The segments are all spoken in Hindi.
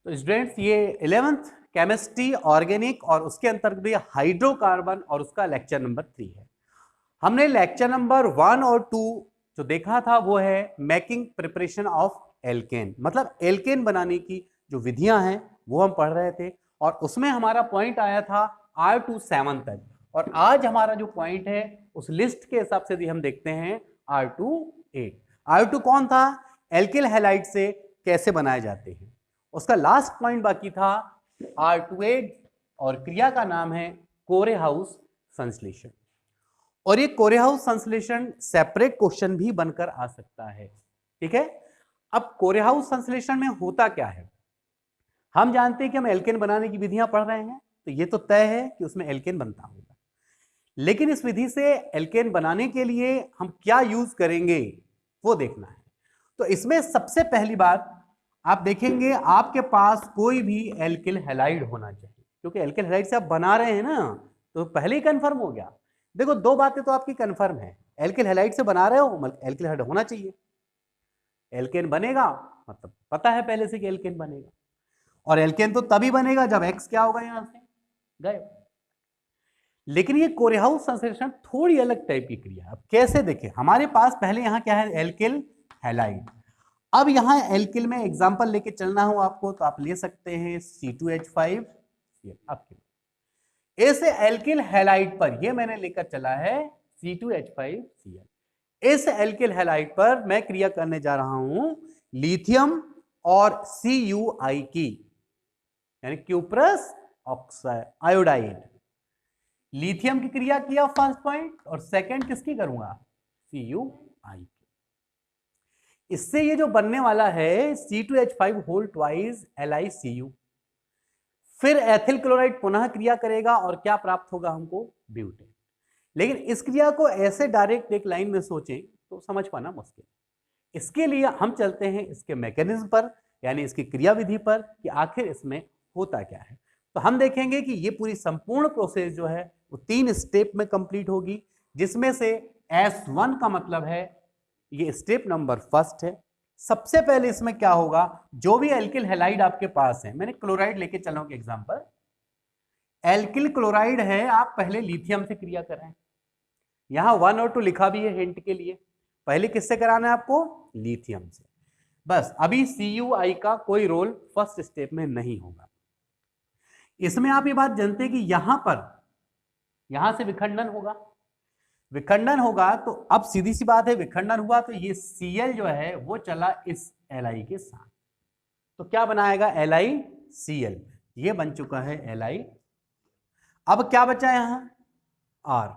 तो स्टूडेंट्स ये 11th केमिस्ट्री ऑर्गेनिक और उसके अंतर्गत भी हाइड्रोकार्बन और उसका लेक्चर नंबर 3 है। हमने लेक्चर नंबर 1 और 2 जो देखा था वो है मेकिंग प्रिपरेशन ऑफ एल्केन, मतलब एल्केन बनाने की जो विधियां हैं वो हम पढ़ रहे थे और उसमें हमारा पॉइंट आया था R27 तक। और आज हमारा जो पॉइंट है उस लिस्ट के हिसाब से भी हम देखते हैं R28। R2 कौन था? एल्किल हैलाइड से कैसे बनाए जाते हैं। उसका लास्ट पॉइंट बाकी था R28 और क्रिया का नाम है कोरेहाउस संश्लेषण। और ये कोरेहाउस संश्लेषण सेपरेट क्वेश्चन भी बनकर आ सकता है। ठीक है, अब कोरेहाउस संश्लेषण में होता क्या है? हम जानते हैं कि हम एल्केन बनाने की विधियां पढ़ रहे हैं, तो ये तो तय है कि उसमें एल्केन बनता होगा, लेकिन इस विधि से एल्केन बनाने के लिए हम क्या यूज करेंगे वो देखना है। तो इसमें सबसे पहली बात आप देखेंगे आपके पास कोई भी एल्किल हैलाइड होना चाहिए, क्योंकि एल्किल हैलाइड से आप बना रहे हैं ना, तो पहले ही कंफर्म हो गया। देखो दो बातें तो आपकी कंफर्म है, एल्किल हैलाइड से बना रहे हो एल्किल हैलाइड होना चाहिए, एल्केन बनेगा मतलब पता है पहले से कि एल्केन बनेगा, और एल्केन तो तभी बनेगा जब एक्स क्या होगा यहां से गए। लेकिन ये कोरेहाउस संश्लेषण थोड़ी अलग टाइप की क्रिया। अब कैसे देखें, हमारे पास पहले यहां क्या है एल्किल हैलाइड। अब यहां एल्किल में एग्जांपल लेके चलना हो आपको तो आप ले सकते हैं C2H5। इस एल्किल हैलाइड पर ये मैंने लेकर चला है C2H5Cl। इस एल्किल हैलाइड पर मैं क्रिया करने जा रहा हूं लिथियम और CuI की, यानी क्यूप्रस ऑक्साइड आयोडाइड। लिथियम की क्रिया किया फर्स्ट पॉइंट, और सेकंड किसकी करूंगा? CuI की। इससे ये जो बनने वाला है C2H5 होल ट्वाइस LiCu, फिर एथिल क्लोराइड पुनः क्रिया करेगा और क्या प्राप्त होगा हमको? ब्यूटेन। लेकिन इस क्रिया को ऐसे डायरेक्ट एक लाइन में सोचें तो समझ पाना मुश्किल है। इसके लिए हम चलते हैं इसके मैकेनिज्म पर, यानी इसकी क्रिया विधि पर कि आखिर इसमें होता क्या है। तो हम देखेंगे कि ये पूरी संपूर्ण प्रोसेस जो है वो 3 स्टेप में कंप्लीट होगी, जिसमें से S1 का मतलब है ये स्टेप नंबर फर्स्ट है। सबसे पहले इसमें क्या होगा, जो भी एल्किल हैलाइड आपके पास है, मैंने क्लोराइड लेके चला हूं एग्जांपल, एल्किल क्लोराइड है, आप पहले लिथियम से क्रिया करें। यहां 1 और 2 लिखा भी है हिंट के लिए, पहले किससे कराना है आपको? लिथियम से। बस अभी CuI का कोई रोल फर्स्ट स्टेप में नहीं होगा। इसमें आप ये बात जानते हैं कि यहां से विखंडन होगा, विखंडन होगा तो अब सीधी सी बात है, विखंडन हुआ तो ये Cl जो है वो चला इस Li के साथ, तो क्या बनाएगा? LiCl। ये बन चुका है Li। अब क्या बचा यहां? R,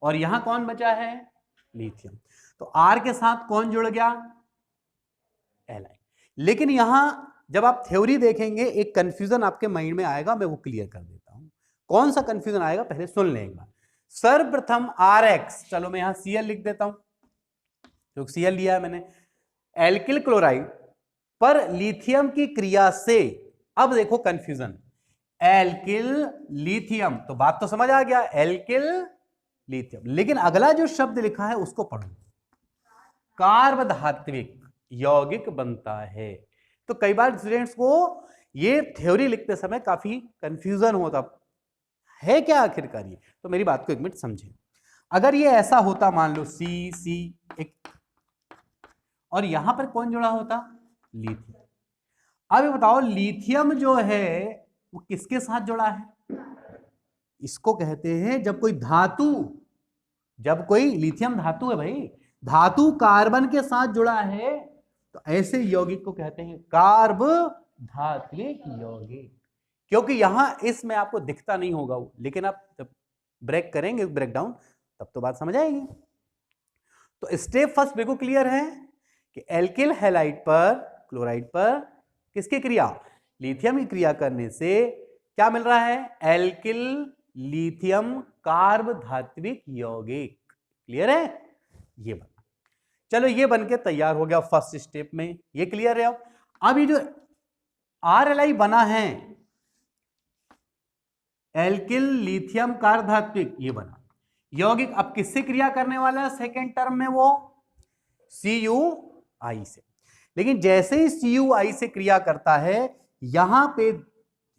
और यहां कौन बचा है? लिथियम। तो R के साथ कौन जुड़ गया? Li। लेकिन यहां जब आप थ्योरी देखेंगे एक कंफ्यूजन आपके माइंड में आएगा, मैं वो क्लियर कर देता हूं। कौन सा कंफ्यूजन आएगा पहले सुन लेंगे। सर्वप्रथम RX, चलो मैं यहां Cl लिख देता हूं, जो Cl लिया है मैंने, एल्किल क्लोराइड पर लिथियम की क्रिया से, अब देखो कंफ्यूजन, एल्किल लिथियम, तो बात तो समझ आ गया, एल्किल लिथियम। लेकिन अगला जो शब्द लिखा है उसको पढ़ो, कार्बधात्विक यौगिक बनता है। तो कई बार स्टूडेंट्स को ये थ्योरी लिखते समय काफी कंफ्यूजन होता है, क्या आखिरकार ये, तो मेरी बात को एक मिनट समझें। अगर ये ऐसा होता, मान लो C एक, और यहां पर कौन जुड़ा होता? लिथियम। अब ये बताओ लिथियम जो है वो किसके साथ जुड़ा है? इसको कहते हैं जब कोई धातु, जब कोई लिथियम धातु है भाई, धातु कार्बन के साथ जुड़ा है तो ऐसे यौगिक को कहते हैं कार्बधात्विक यौगिक। क्योंकि यहां इसमें आपको दिखता नहीं होगा वो, लेकिन आप जब ब्रेक करेंगे ब्रेकडाउन तब तो बात समझ आएगी। तो स्टेप फर्स्ट बिल्कुल क्लियर है कि एल्किल हैलाइड पर, क्लोराइड पर किसकी क्रिया? लिथियम की क्रिया करने से क्या मिल रहा है? एल्किल लिथियम कार्बधात्विक यौगिक। क्लियर है? ये बना, चलो ये बनके तैयार हो गया फर्स्ट स्टेप में, ये क्लियर है। अब ये जो RLi बना है एल्किल लिथियम कार्बधात्विक, ये बना यौगिक, अब किससे क्रिया करने वाला है सेकेंड टर्म में? वो CuI से। लेकिन जैसे ही CuI से क्रिया करता है यहां पे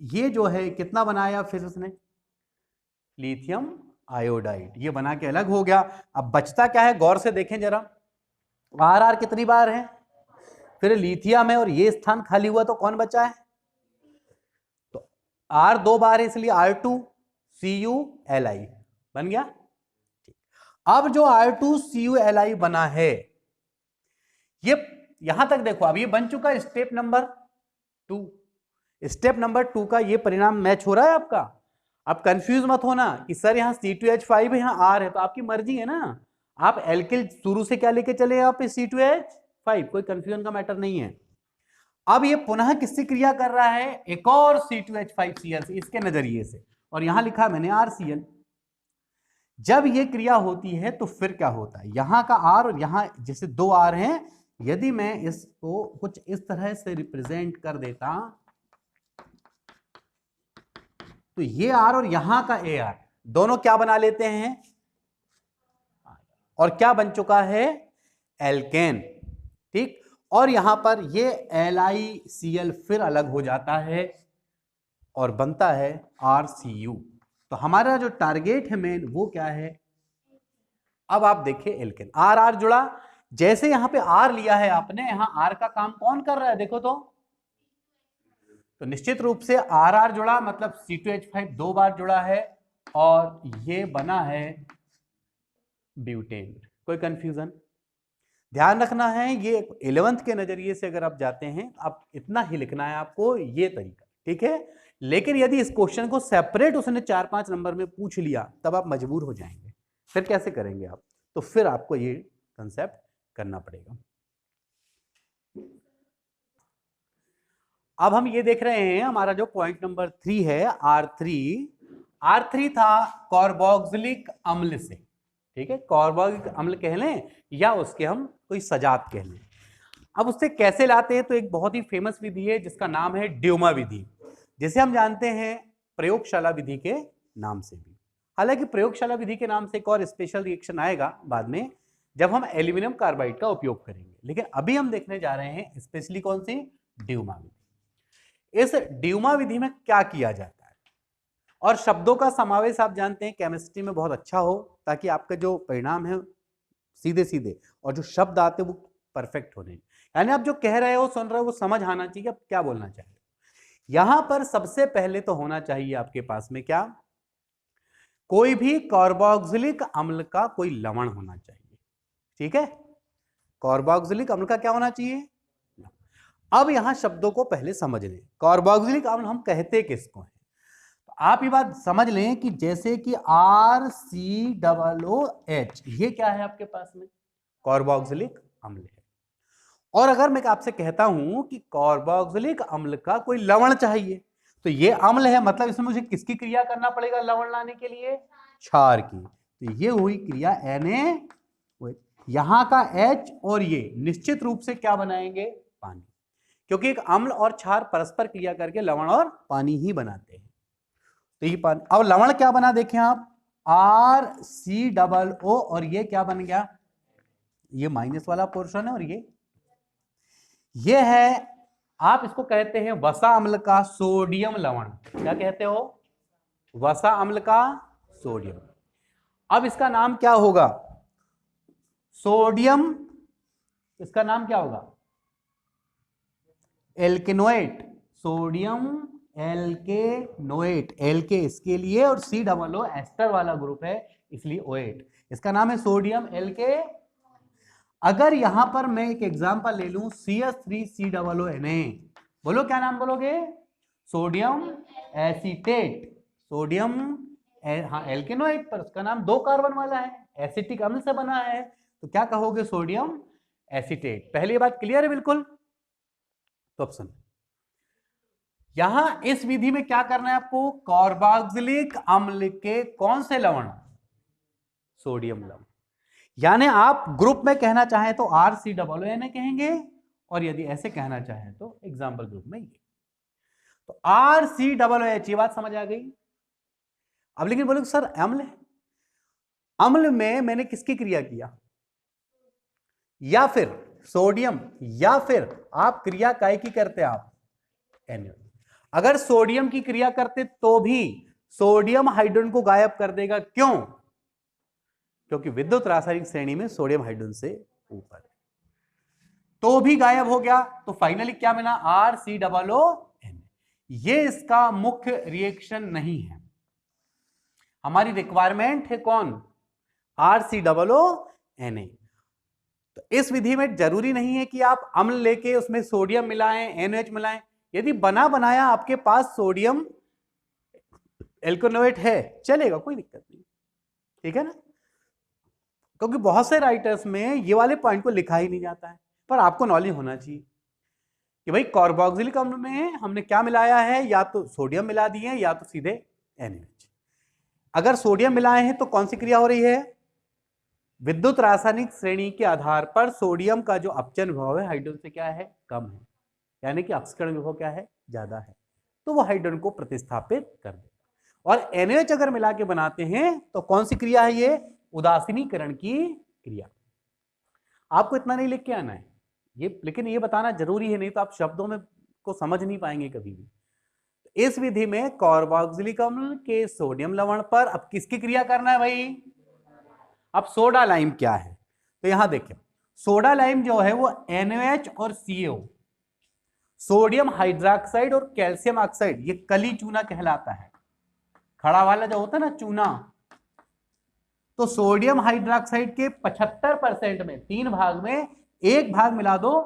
ये जो है कितना बनाया फिर उसने, लिथियम आयोडाइड, ये बना के अलग हो गया। अब बचता क्या है, गौर से देखें जरा, आर आर कितनी बार है, फिर लिथियम है और ये स्थान खाली हुआ तो कौन बचा है, तो आर 2 बार है इसलिए R2CuLi बन गया। अब जो R2CuLi बना है, ये यहां तक देखो, अब ये बन चुका स्टेप नंबर 2। स्टेप नंबर 2 का ये परिणाम मैच हो रहा है आपका। अब कंफ्यूज मत होना कि सर यहाँ C2H5 है, यहाँ R है, तो आपकी मर्जी है ना, आप एल्किल शुरू से क्या लेके चले यहाँ पे C2H5, कोई कंफ्यूजन का मैटर नहीं है। अब ये पुनः किससे क्रिया कर रहा है, एक और C2H5Cl से, इसके नजरिए से, और यहां लिखा मैंने RCl। जब ये क्रिया होती है तो फिर क्या होता है, यहां का R और यहां जैसे 2 R हैं, यदि मैं इसको कुछ इस तरह से रिप्रेजेंट कर देता तो ये R और यहां का AR दोनों क्या बना लेते हैं, और क्या बन चुका है, एल्केन। ठीक, और यहां पर ये LiCl फिर अलग हो जाता है और बनता है RCu। तो हमारा जो टारगेट है मेन वो क्या है, अब आप देखिए एल्केन, आर आर जुड़ा, जैसे यहां पे आर लिया है आपने, यहां आर का काम कौन कर रहा है देखो तो निश्चित रूप से आर आर जुड़ा मतलब C2H5 2 बार जुड़ा है और ये बना है ब्यूटेन। कोई कंफ्यूजन, ध्यान रखना है, ये 11th के नजरिए से अगर आप जाते हैं, आप इतना ही लिखना है आपको, ये तरीका, ठीक है। लेकिन यदि इस क्वेश्चन को सेपरेट उसने 4-5 नंबर में पूछ लिया, तब आप मजबूर हो जाएंगे, फिर कैसे करेंगे आप, तो फिर आपको ये कंसेप्ट करना पड़ेगा। अब हम ये देख रहे हैं, हमारा जो पॉइंट नंबर 3 है R3 था कार्बोक्सिलिक अम्ल से, ठीक है, कार्बोक्सिलिक अम्ल कह लें या उसके हम कोई सजात कह लें। अब उससे कैसे लाते हैं, तो एक बहुत ही फेमस विधि है जिसका नाम है ड्यूमा विधि, जिसे हम जानते हैं प्रयोगशाला विधि के नाम से भी। हालांकि प्रयोगशाला विधि के नाम से एक और स्पेशल रिएक्शन आएगा बाद में, जब हम एल्यूमिनियम कार्बाइड का उपयोग करेंगे, लेकिन अभी हम देखने जा रहे हैं स्पेशली कौन सी, ड्यूमा विधि। इस ड्यूमा विधि में क्या किया जाता है, और शब्दों का समावेश आप जानते हैं केमिस्ट्री में बहुत अच्छा हो, ताकि आपका जो परिणाम है सीधे सीधे और जो शब्द आते हैं वो परफेक्ट होने, यानी आप जो कह रहे हो सुन रहे हो वो समझ आना चाहिए आप क्या बोलना चाह रहे हो। यहां पर सबसे पहले तो होना चाहिए आपके पास में क्या, कोई भी कार्बोक्सिलिक अम्ल का कोई लवण होना चाहिए, ठीक है, कार्बोक्सिलिक अम्ल का क्या होना चाहिए। अब यहां शब्दों को पहले समझ लें, कार्बोक्सिलिक अम्ल हम कहते किसको हैं, तो आप ये बात समझ लें कि जैसे कि RCOOH, ये क्या है आपके पास में, कार्बोक्सिलिक अम्ल है। और अगर मैं आपसे कहता हूं कि कार्बोक्सिलिक अम्ल का कोई लवण चाहिए, तो ये अम्ल है, मतलब इसमें मुझे किसकी क्रिया करना पड़ेगा लवण लाने के लिए, क्षार की। तो ये हुई क्रिया Na, यहां का H और ये निश्चित रूप से क्या बनाएंगे, पानी, क्योंकि एक अम्ल और क्षार परस्पर क्रिया करके लवण और पानी ही बनाते हैं। तो ये पानी, अब लवण क्या बना देखें आप, RCOO, और ये क्या बन गया, ये माइनस वाला पोर्शन है, और ये है, आप इसको कहते हैं वसा अम्ल का सोडियम लवण। क्या कहते हो, वसा अम्ल का सोडियम। अब इसका नाम क्या होगा, सोडियम, इसका नाम क्या होगा, एल्केनोएट, सोडियम एल्केनोएट, एल्के इसके लिए और COO एस्टर वाला ग्रुप है इसलिए OH, इसका नाम है सोडियम एल्के। अगर यहां पर मैं एक एग्जांपल ले लूं CH3COONA, बोलो क्या नाम बोलोगे, सोडियम एसीटेट, सोडियम, हाँ एल्केनोएट पर उसका नाम 2 कार्बन वाला है, एसिटिक अम्ल से बना है, तो क्या कहोगे, सोडियम एसीटेट। पहली बात क्लियर है बिल्कुल। तो अब सुन, यहां इस विधि में क्या करना है आपको, कार्बोक्सिलिक अम्ल के कौन से लवण, सोडियम लवण, यानी आप ग्रुप में कहना चाहें तो RCOONA कहेंगे, और यदि ऐसे कहना चाहें तो एग्जाम्पल ग्रुप में ये, तो RCOOH, ये बात समझ आ गई। अब लेकिन बोले सर अम्ल है, अम्ल में मैंने किसकी क्रिया किया, या फिर सोडियम, या फिर आप क्रिया काय की करते आप, अगर सोडियम की क्रिया करते तो भी सोडियम हाइड्रोजन को गायब कर देगा। क्यों? क्योंकि विद्युत रासायनिक श्रेणी में सोडियम हाइड्रोजन से ऊपर है। तो भी गायब हो गया, तो फाइनली क्या मिला? RCOON। ये इसका मुख्य रिएक्शन नहीं है। हमारी रिक्वायरमेंट है कौन? RCOONA। तो इस विधि में जरूरी नहीं है कि आप अम्ल लेके उसमें सोडियम मिलाएं, NH मिलाएं। यदि बना बनाया आपके पास सोडियम एल्केनोएट है, चलेगा, कोई दिक्कत नहीं, ठीक है ना। क्योंकि बहुत से राइटर्स में ये वाले पॉइंट को लिखा ही नहीं जाता है, पर आपको नॉलेज होना चाहिए कि भाई कार्बोक्सिलिक अम्ल में हमने क्या मिलाया है, या तो सोडियम मिला दिए या तो सीधे NH। अगर सोडियम मिलाए हैं तो कौन सी क्रिया हो रही है? विद्युत रासायनिक श्रेणी के आधार पर सोडियम का जो अपचन विभव है हाइड्रोजन से क्या है? कम है, यानी कि अपसरण विभव क्या है? ज्यादा है, तो वो हाइड्रोजन को प्रतिस्थापित कर देगा। और NH अगर मिला के बनाते हैं तो कौन सी क्रिया है ये? उदासीनीकरण की क्रिया। आपको इतना नहीं लिख के आना है ये, लेकिन ये बताना जरूरी है, नहीं तो आप शब्दों में को समझ नहीं पाएंगे कभी भी। इस विधि में कार्बोक्सिलिक अम्ल के सोडियम लवण पर अब किसकी क्रिया करना है भाई? अब सोडा लाइम क्या है? तो यहां देखिए, सोडा लाइम जो है वो NaOH और CO, सोडियम हाइड्रोक्साइड और कैल्शियम ऑक्साइड, ये कली चूना कहलाता है। खड़ा वाला जो होता है ना चूना, तो सोडियम हाइड्रोक्साइड के 75% में 3 भाग में 1 भाग मिला दो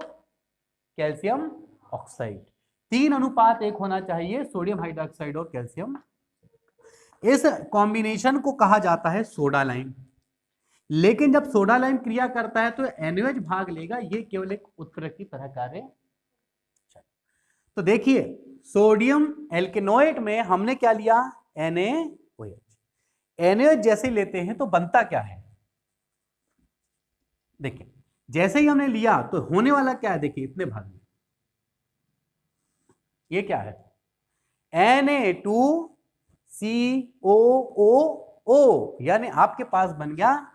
कैल्शियम ऑक्साइड। 3:1 होना चाहिए सोडियम हाइड्रोक्साइड और कैल्शियम। इस कॉम्बिनेशन को कहा जाता है सोडा लाइम। लेकिन जब सोडा लाइम क्रिया करता है तो NaOH भाग लेगा, ये केवल एक उत्प्रेरक की तरह कार्य। तो देखिए, सोडियम एल्केनोएट में हमने क्या लिया? NaOH। NaOH जैसे लेते हैं तो बनता क्या है? देखिए, जैसे ही हमने लिया तो होने वाला क्या है? देखिए, इतने भाग में ये क्या है? Na2COOO, यानी आपके पास बन गया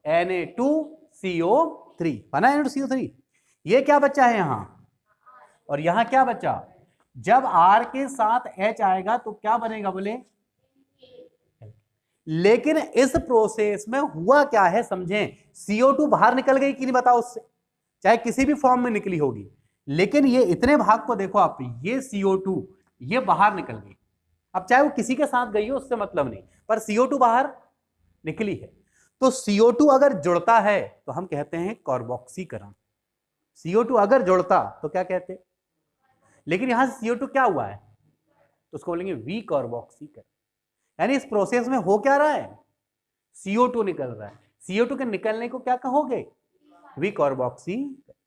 Na2CO3, बना Na2CO3। ये क्या बचा है यहां? और यहां क्या बचा? जब R के साथ H आएगा तो क्या बनेगा? बोले। लेकिन इस प्रोसेस में हुआ क्या है समझें, CO2 बाहर निकल गई कि नहीं बताओ उससे, चाहे किसी भी फॉर्म में निकली होगी, लेकिन ये इतने भाग को देखो आप, ये CO2 ये बाहर निकल गई। अब चाहे वो किसी के साथ गई हो उससे मतलब नहीं, पर CO2 बाहर निकली है। तो CO2 अगर जुड़ता है तो हम कहते हैं कार्बोक्सीकरण। CO2 अगर जुड़ता तो क्या कहते? लेकिन यहां से CO2 क्या हुआ है तो उसको बोलेंगे विकार्बोक्सीकरण। यानी इस प्रोसेस में हो क्या रहा है? CO2 निकल रहा है। CO2 के निकलने को क्या कहोगे? विकार्बोक्सी।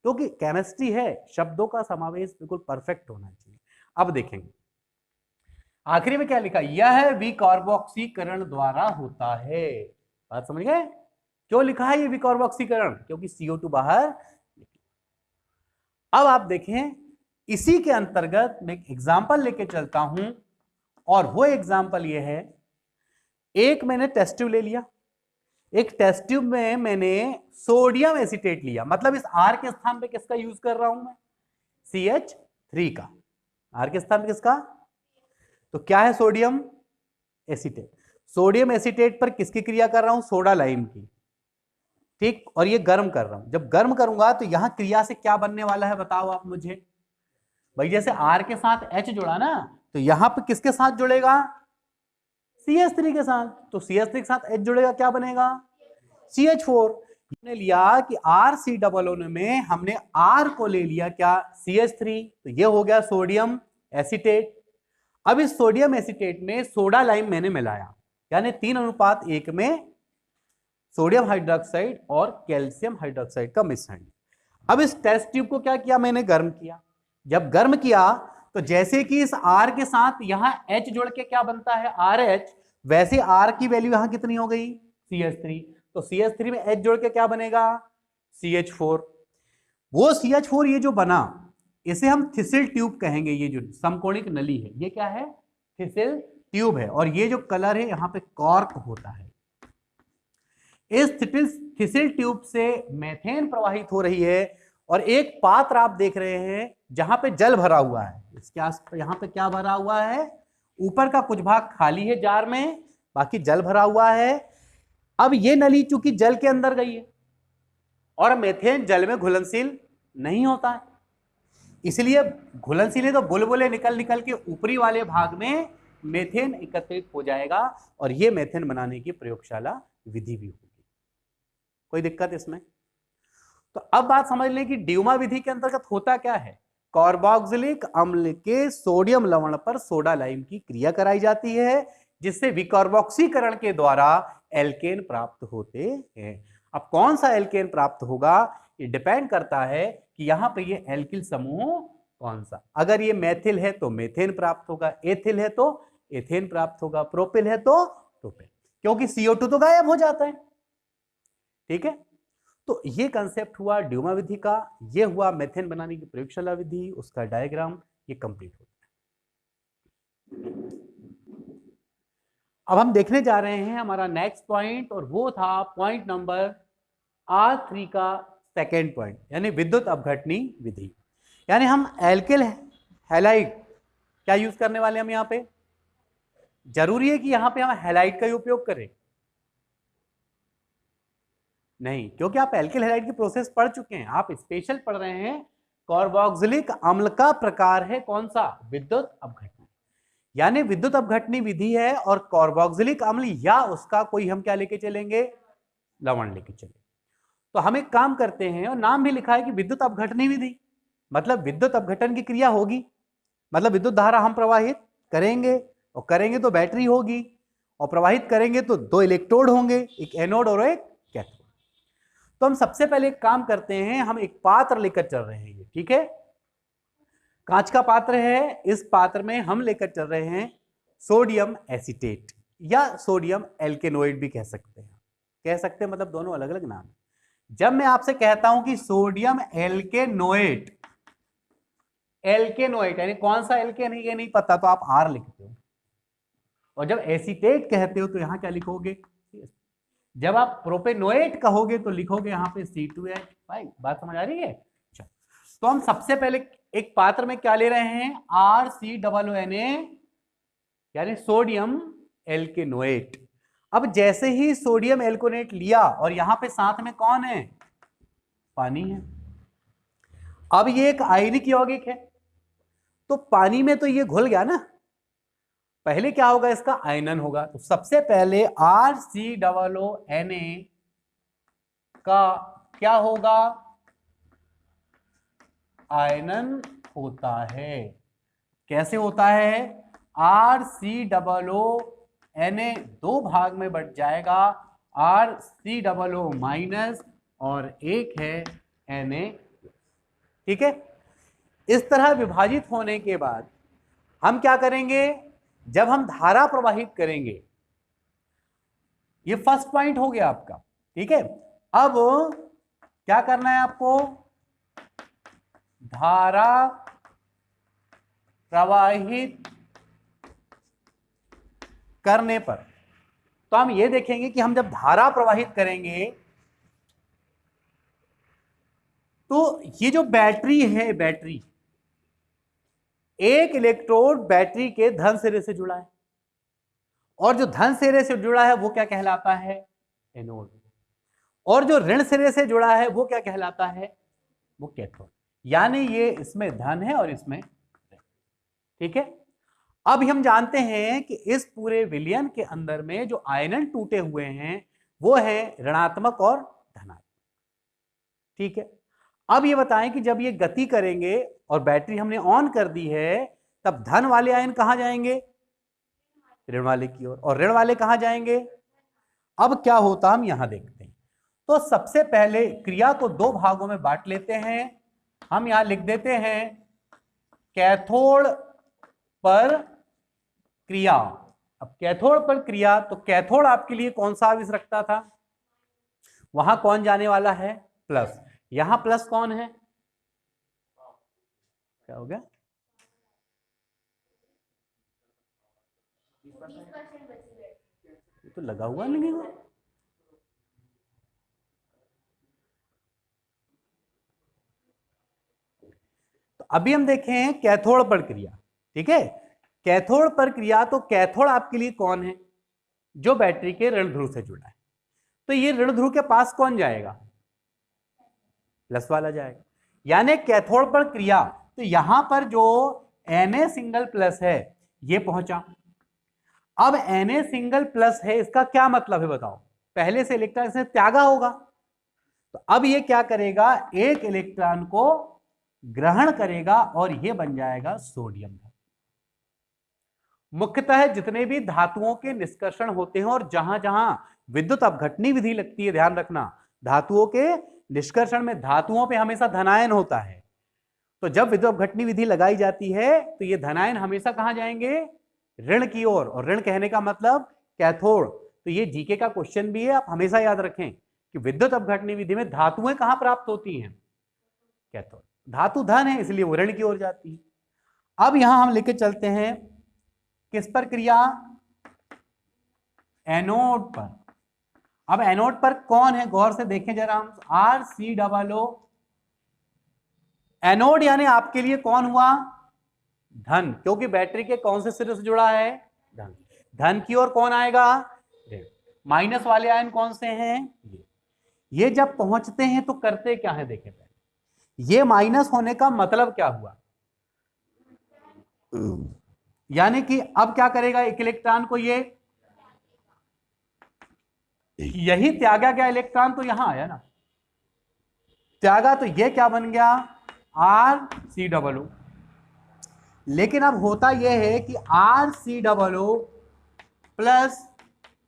क्योंकि केमिस्ट्री है, शब्दों का समावेश बिल्कुल परफेक्ट होना चाहिए। अब देखेंगे आखिरी में क्या लिखा, यह विकार्बोक्सीकरण द्वारा होता है। बात समझ गए? क्यों लिखा है ये विकार्बोक्सीकरण? क्योंकि CO2 बाहर। अब आप देखें, इसी के अंतर्गत मैं एक एग्जाम्पल लेके चलता हूं, और वो एग्जाम्पल ये है, एक मैंने टेस्ट ट्यूब ले लिया, एक टेस्ट ट्यूब में मैंने सोडियम एसीटेट लिया, मतलब इस R के स्थान पे किसका यूज कर रहा हूं मैं? CH3 का। R के स्थान पे किसका? तो क्या है? Sodium acetate. सोडियम एसीटेट पर किसकी क्रिया कर रहा हूं? सोडा लाइम की, ठीक। और ये गर्म कर रहा हूं, जब गर्म करूंगा तो यहां क्रिया से क्या बनने वाला है बताओ आप मुझे भाई। जैसे R के साथ H जुड़ा ना, तो यहां पे किसके साथ जुड़ेगा? CH3 के साथ। तो CH3 के साथ H जुड़ेगा, क्या बनेगा? CH4। हमने लिया कि RCOON में हमने R को ले लिया क्या? CH3, तो ये हो गया सोडियम एसीटेट। अब इस सोडियम एसीटेट में सोडा लाइम मैंने मिलाया, यानी 3:1 में सोडियम हाइड्रोक्साइड और कैल्शियम हाइड्रोक्साइड का मिश्रण। अब इस टेस्ट ट्यूब को क्या किया मैंने? गर्म किया। जब गर्म किया तो जैसे कि इस R के साथ यहां H जुड़ के क्या बनता है? RH। वैसे R की वैल्यू यहां कितनी हो गई? CH3। तो CH3 में H जुड़ के क्या बनेगा? CH4। वो CH4 ये जो बना, इसे हम थिसिल ट्यूब कहेंगे। ये जो समकोणिक नली है ये क्या है? थिसिल ट्यूब है। और ये जो कलर है यहां पे कॉर्क होता है। इस थिसिल ट्यूब से मेथेन प्रवाहित हो रही है, और एक पात्र आप देख रहे हैं जहां पे जल भरा हुआ है। इसके आस यहां पे क्या भरा हुआ है, ऊपर का कुछ भाग खाली है जार में, बाकी जल भरा हुआ है। अब ये नली चूंकि जल के अंदर गई है और मेथेन जल में घुलनशील नहीं होता है, इसलिए घुलनशील है तो बुलबुले निकल निकल के ऊपरी वाले भाग में मेथेन एकत्रित हो जाएगा और ये मेथेन बनाने की प्रयोगशाला विधि भी होगी। कोई दिक्कत इसमें? तो अब बात समझ लें कि ड्यूमा विधि के अंतर्गत होता क्या है। कार्बोक्सिलिक अम्ल के सोडियम लवण पर सोडा लाइम की क्रिया कराई जाती है, जिससे विकार्बोक्सीकरण के द्वारा एल्केन प्राप्त होते हैं। अब कौन सा एल्केन प्राप्त होगा, ये डिपेंड करता है कि यहां पे ये एल्किल समूह कौन सा। अगर ये मेथिल है तो मेथेन प्राप्त होगा, एथिल है तो एथेन प्राप्त होगा, प्रोपिल है तो प्रोपेन, क्योंकि CO2 तो गायब हो जाता है। ठीक है, तो ये कंसेप्ट हुआ ड्यूमा विधि का, ये हुआ मेथेन बनाने की प्रयोगशाला विधि, उसका डायग्राम ये कंप्लीट होता है। अब हम देखने जा रहे हैं हमारा नेक्स्ट पॉइंट, और वो था पॉइंट नंबर R3 का सेकेंड पॉइंट, यानी विद्युत अपघटनी विधि। यानी हम एल्किल हैलाइड क्या यूज करने वाले हम यहां पे, जरूरी है कि यहां पे हम हैलाइड का ही उपयोग करें? नहीं, क्योंकि आप एल्किल हैलाइड की प्रोसेस पढ़ चुके हैं, आप स्पेशल पढ़ रहे हैं। कार्बोक्सिलिक अम्ल का प्रकार है कौन सा, विद्युत अपघटनी, यानी विद्युत अपघटनी विधि है, और कार्बोक्सिलिक अम्ल या उसका कोई हम क्या लेके चलेंगे, लवण लेके चलेंगे। तो हम एक काम करते हैं, और नाम भी लिखा है कि विद्युत अपघटनी विधि, मतलब विद्युत अपघटन की क्रिया होगी, मतलब विद्युत धारा हम प्रवाहित करेंगे, और करेंगे तो बैटरी होगी, और प्रवाहित करेंगे तो दो इलेक्ट्रोड होंगे, एक एनोड और एक कैथोड। तो हम सबसे पहले एक काम करते हैं, हम एक पात्र लेकर चल रहे हैं, ठीक है, कांच का पात्र है, इस पात्र में हम लेकर चल रहे हैं सोडियम एसीटेट, या सोडियम एल्केनोइड भी कह सकते हैं, मतलब दोनों अलग अलग नाम। जब मैं आपसे कहता हूं कि सोडियम एल्केनोएट, एल्केनोएट यानी कौन सा एल्केन है ये नहीं पता तो आप आर लिखते हो, और जब एसीटेट कहते हो तो यहां क्या लिखोगे, जब आप प्रोपेनोएट कहोगे तो लिखोगे यहां पे C2H5। बात समझ आ रही है? अच्छा, तो हम सबसे पहले एक पात्र में क्या ले रहे हैं, RCOONA, यानी सोडियम एल्केनोएट। अब जैसे ही सोडियम एल्केनोएट लिया, और यहां पे साथ में कौन है, पानी है। अब ये एक आयनिक यौगिक है, तो पानी में तो ये घुल गया ना, पहले क्या होगा, इसका आयनन होगा। तो सबसे पहले RCOONA का क्या होगा, आयनन होता है। कैसे होता है, RCOONA दो भाग में बट जाएगा, RCOO माइनस और एक है Na। ठीक है, इस तरह विभाजित होने के बाद हम क्या करेंगे, जब हम धारा प्रवाहित करेंगे, ये फर्स्ट पॉइंट हो गया आपका। ठीक है, अब क्या करना है आपको, धारा प्रवाहित करने पर, तो हम ये देखेंगे कि हम जब धारा प्रवाहित करेंगे तो ये जो बैटरी है, बैटरी, एक इलेक्ट्रोड बैटरी के धन सिरे से जुड़ा है, और जो धन सिरे से जुड़ा है वो क्या कहलाता है, एनोड, और जो ऋण सिरे से जुड़ा है वो क्या कहलाता है, वो कैथोड। यानी ये इसमें धन है और इसमें ऋण। ठीक है, अब हम जानते हैं कि इस पूरे विलयन के अंदर में जो आयनन टूटे हुए हैं वो है ऋणात्मक और धनात्मक। ठीक है, अब ये बताएं कि जब ये गति करेंगे और बैटरी हमने ऑन कर दी है, तब धन वाले आयन कहां जाएंगे, ऋण वाले की ओर, और ऋण वाले कहां जाएंगे। अब क्या होता हम यहां देखते हैं। तो सबसे पहले क्रिया को दो भागों में बांट लेते हैं, हम यहां लिख देते हैं कैथोड पर क्रिया। अब कैथोड पर क्रिया, तो कैथोड आपके लिए कौन सा आवेश रखता था, वहां कौन जाने वाला है, प्लस। यहां प्लस कौन है, क्या हो गया, 20% तो लगा हुआ नहीं है, अभी हम देखें कैथोड पर क्रिया, ठीक है। कैथोड पर क्रिया, तो कैथोड आपके लिए कौन है? जो बैटरी के ऋण ध्रुव से जुड़ा है। तो ये ऋण ध्रुव के पास कौन जाएगा? प्लस वाला जाएगा। यानी कैथोड पर क्रिया, तो यहां पर जो Na सिंगल प्लस है ये पहुंचा। अब Na सिंगल प्लस है, इसका क्या मतलब है बताओ? पहले से इलेक्ट्रॉन इसने त्यागा होगा, तो अब ये क्या करेगा? एक इलेक्ट्रॉन को ग्रहण करेगा और ये बन जाएगा सोडियम। मुख्यतः जितने भी धातुओं के निष्कर्षण होते हैं और जहां जहां विद्युत अपघटनी विधि लगती है, ध्यान रखना, धातुओं के निष्कर्षण में धातुओं पे हमेशा धनायन होता है। तो जब विद्युत अपघटनी विधि लगाई जाती है तो ये धनायन हमेशा कहां जाएंगे? ऋण की ओर। और ऋण कहने का मतलब कैथोड। तो ये जीके का क्वेश्चन भी है, आप हमेशा याद रखें कि विद्युत अपघटनी विधि में धातुएं कहां प्राप्त होती हैं? कैथोड। धातु धन है इसलिए वो ऋण की ओर जाती है। अब यहां हम लेके चलते हैं किस पर क्रिया? एनोड पर। अब एनोड पर कौन है? गौर से देखें जरा हम, RCOO। एनोड यानी आपके लिए कौन हुआ? धन, क्योंकि बैटरी के कौन से सिरे से जुड़ा है? धन। धन की ओर कौन आएगा? माइनस वाले आयन कौन से हैं? ये जब पहुंचते हैं तो करते क्या है देखें पहले। ये माइनस होने का मतलब क्या हुआ? यानी कि अब क्या करेगा एक इलेक्ट्रॉन को? ये यही त्यागा गया इलेक्ट्रॉन तो यहां आया ना, त्यागा, तो ये क्या बन गया? RCOO। लेकिन अब होता यह है कि RCOO प्लस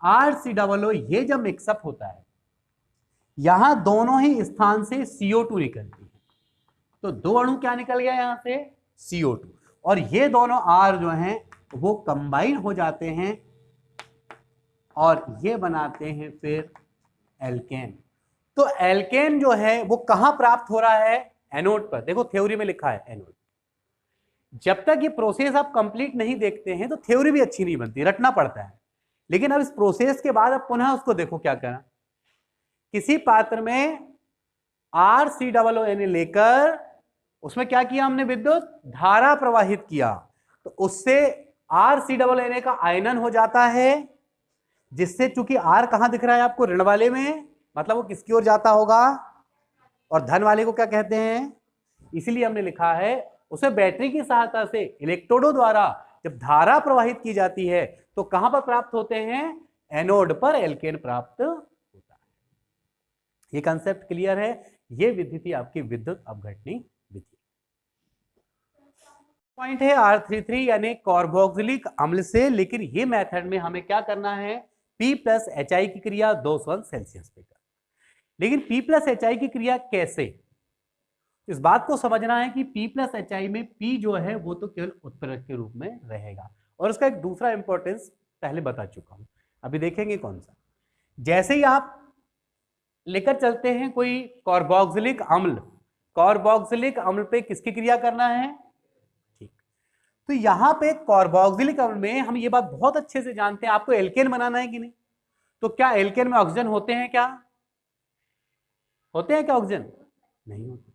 RCOO ये जब मिक्सअप होता है, यहां दोनों ही स्थान से CO2 निकलती है। तो दो अणु क्या निकल गया यहां से? CO2। और ये दोनों R जो हैं वो कंबाइन हो जाते हैं और ये बनाते हैं फिर एल्केन। तो एल्केन जो है वो कहां प्राप्त हो रहा है? एनोड पर। देखो थ्योरी में लिखा है एनोड। जब तक ये प्रोसेस आप कंप्लीट नहीं देखते हैं तो थ्योरी भी अच्छी नहीं बनती, रटना पड़ता है। लेकिन अब इस प्रोसेस के बाद अब पुनः उसको देखो क्या करना। किसी पात्र में RCOO लेकर उसमें क्या किया हमने? विद्युत धारा प्रवाहित किया, तो उससे RCOO का आयनन हो जाता है, जिससे चूंकि R कहां दिख रहा है आपको? ऋण वाले में, मतलब वो किसकी ओर जाता होगा? और धन वाले को क्या कहते हैं? इसीलिए हमने लिखा है उसे बैटरी की सहायता से इलेक्ट्रोडों द्वारा जब धारा प्रवाहित की जाती है तो कहां पर प्राप्त होते हैं? एनोड पर एल्केन प्राप्त होता है। ये कंसेप्ट क्लियर है? ये विधि थी आपकी विद्युत अपघटनी विधि। पॉइंट है R33 यानी कार्बोक्सिलिक अम्ल से। लेकिन ये मेथड में हमें क्या करना है? P+HI की क्रिया 201 सेल्सियस पे कर। लेकिन P+HI की क्रिया कैसे? इस बात को समझना है कि P+HI में P जो है वो तो केवल उत्प्रेरक के रूप में रहेगा, और उसका एक दूसरा इंपॉर्टेंस पहले बता चुका हूं, अभी देखेंगे कौन सा। जैसे ही आप लेकर चलते हैं कोई कार्बोक्सिलिक अम्ल, कार्बोक्सिलिक अम्ल पे किसकी क्रिया करना है? ठीक। तो यहां पे कार्बोक्सिलिक अम्ल में हम ये बात बहुत अच्छे से जानते हैं, आपको एल्केन बनाना है कि नहीं? तो क्या एल्केन में ऑक्सीजन होते हैं? क्या होते हैं? क्या ऑक्सीजन नहीं होते?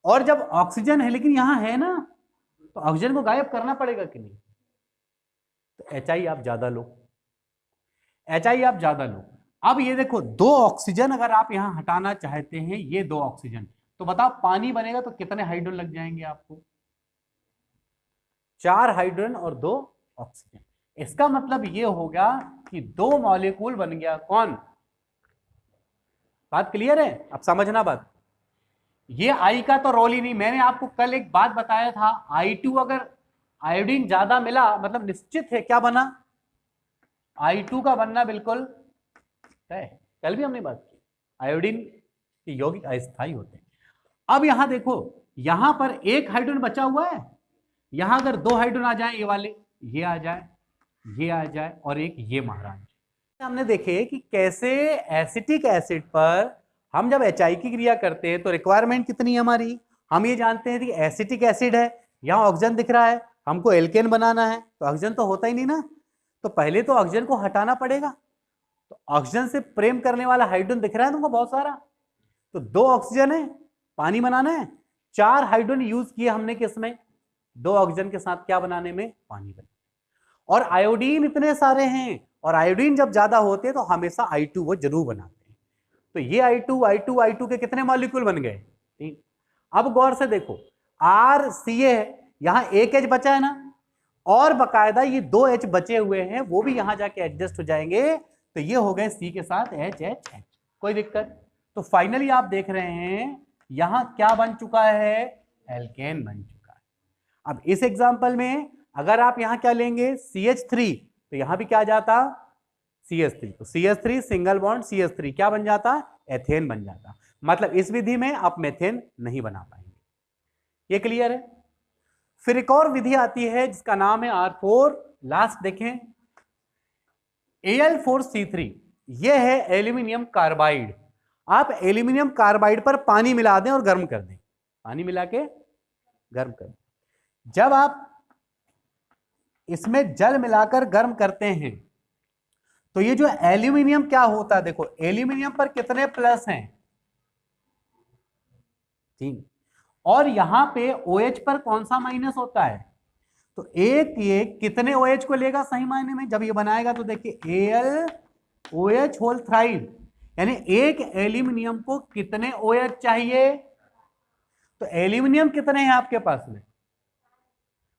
और जब ऑक्सीजन है लेकिन यहां है ना, तो ऑक्सीजन को गायब करना पड़ेगा कि नहीं? तो HI आप ज्यादा लो, HI आप ज्यादा लो। अब ये देखो, दो ऑक्सीजन अगर आप यहां हटाना चाहते हैं, ये दो ऑक्सीजन, तो बताओ पानी बनेगा तो कितने हाइड्रोजन लग जाएंगे आपको? 4 हाइड्रोजन और 2 ऑक्सीजन। इसका मतलब ये होगा कि 2 मॉलिक्यूल बन गया। कौन? बात क्लियर है? अब समझना बात। ये आई का तो रोल ही नहीं। मैंने आपको कल एक बात बताया था, I2 अगर आयोडीन ज्यादा मिला मतलब निश्चित है क्या बना? I2 का बनना बिल्कुल तय है। कल भी हमने बात की, आयोडीन के यौगिक अस्थायी होते हैं। अब यहां देखो, यहां पर एक हाइड्रोजन बचा हुआ है, यहां अगर 2 हाइड्रोजन आ जाए, ये वाले, ये आ जाए, ये आ जाए, और एक ये महाराज। हमने देखे कि कैसे एसिटिक एसिड पर हम जब HI की क्रिया करते हैं तो रिक्वायरमेंट कितनी है हमारी? हम ये जानते हैं कि एसिटिक एसिड है, यहां ऑक्सीजन दिख रहा है, हमको एल्केन बनाना है, तो ऑक्सीजन तो होता ही नहीं ना, तो पहले तो ऑक्सीजन को हटाना पड़ेगा। तो ऑक्सीजन से प्रेम करने वाला हाइड्रोजन दिख रहा है तुमको बहुत सारा, तो 2 ऑक्सीजन है, पानी बनाना है, 4 हाइड्रोजन यूज किए हमने किसमें, 2 ऑक्सीजन के साथ क्या बनाने में, पानी बनाने। और आयोडीन इतने सारे हैं, और आयोडीन जब ज्यादा होते हैं तो हमेशा I2 वो जरूर बनाते हैं। तो ये I2 के कितने मॉलिक्यूल बन गए, 3। अब गौर से देखो, RCA यहां एक H बचा है ना, और बकायदा ये 2 H बचे हुए हैं, वो भी यहां जाके एडजस्ट हो जाएंगे, तो ये हो गए C के साथ H। कोई दिक्कत। तो फाइनली आप देख रहे हैं यहां क्या बन चुका है, एल्केन बन चुका है। अब इस एग्जांपल में अगर आप यहां क्या लेंगे, CH3, तो यहां भी क्या आ जाता, CH3। तो CH3 सिंगल बॉन्ड CH3 क्या बन जाता, एथेन बन जाता। मतलब इस विधि में आप मेथेन नहीं बना पाएंगे। ये क्लियर है। फिर एक और विधि आती है जिसका नाम है R4, लास्ट देखें, Al4C3, यह है एल्यूमिनियम कार्बाइड। आप एल्यूमिनियम कार्बाइड पर पानी मिला दें और गर्म कर दें, पानी मिला के गर्म कर दें। जब आप इसमें जल मिलाकर गर्म करते हैं तो ये जो एल्यूमिनियम क्या होता है, देखो एल्यूमिनियम पर कितने प्लस हैं, 3, और यहां पे OH पर कौन सा माइनस होता है, तो एक ये कितने OH को लेगा सही मायने में जब ये बनाएगा, तो देखिए AlOH होल थ्राइव, यानी एक एल्यूमिनियम को कितने OH चाहिए, तो एल्यूमिनियम कितने हैं आपके पास में,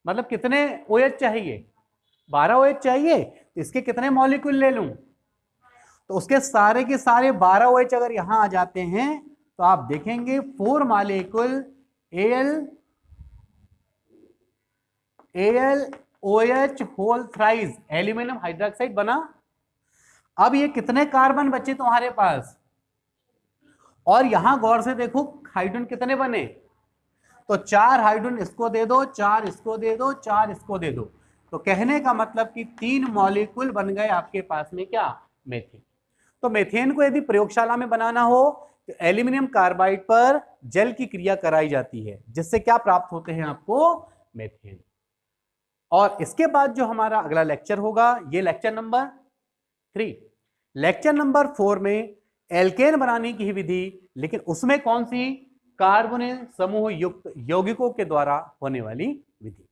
मतलब कितने OH चाहिए, 12 OH चाहिए, तो इसके कितने मॉलिक्यूल ले लूं, तो उसके सारे के सारे 12 OH अगर यहां आ जाते हैं तो आप देखेंगे 4 molecule AlOH whole thrice aluminium hydroxide बना। अब ये कितने कार्बन बचे तुम्हारे पास, और यहां गौर से देखो हाइड्रोजन कितने बने, तो 4 हाइड्रोजन इसको दे दो, 4 इसको दे दो, 4 इसको दे दो, तो कहने का मतलब कि 3 मॉलिक्यूल बन गए आपके पास में क्या, मेथेन। तो मेथेन को यदि प्रयोगशाला में बनाना हो तो एल्यूमिनियम कार्बाइड पर जल की क्रिया कराई जाती है, जिससे क्या प्राप्त होते हैं आपको, मेथेन। और इसके बाद जो हमारा अगला लेक्चर होगा, ये लेक्चर नंबर 3। लेक्चर नंबर 4 में एल्केन बनाने की विधि, लेकिन उसमें कौन सी, कार्बोनिल समूह युक्त यौगिकों के द्वारा होने वाली विधि।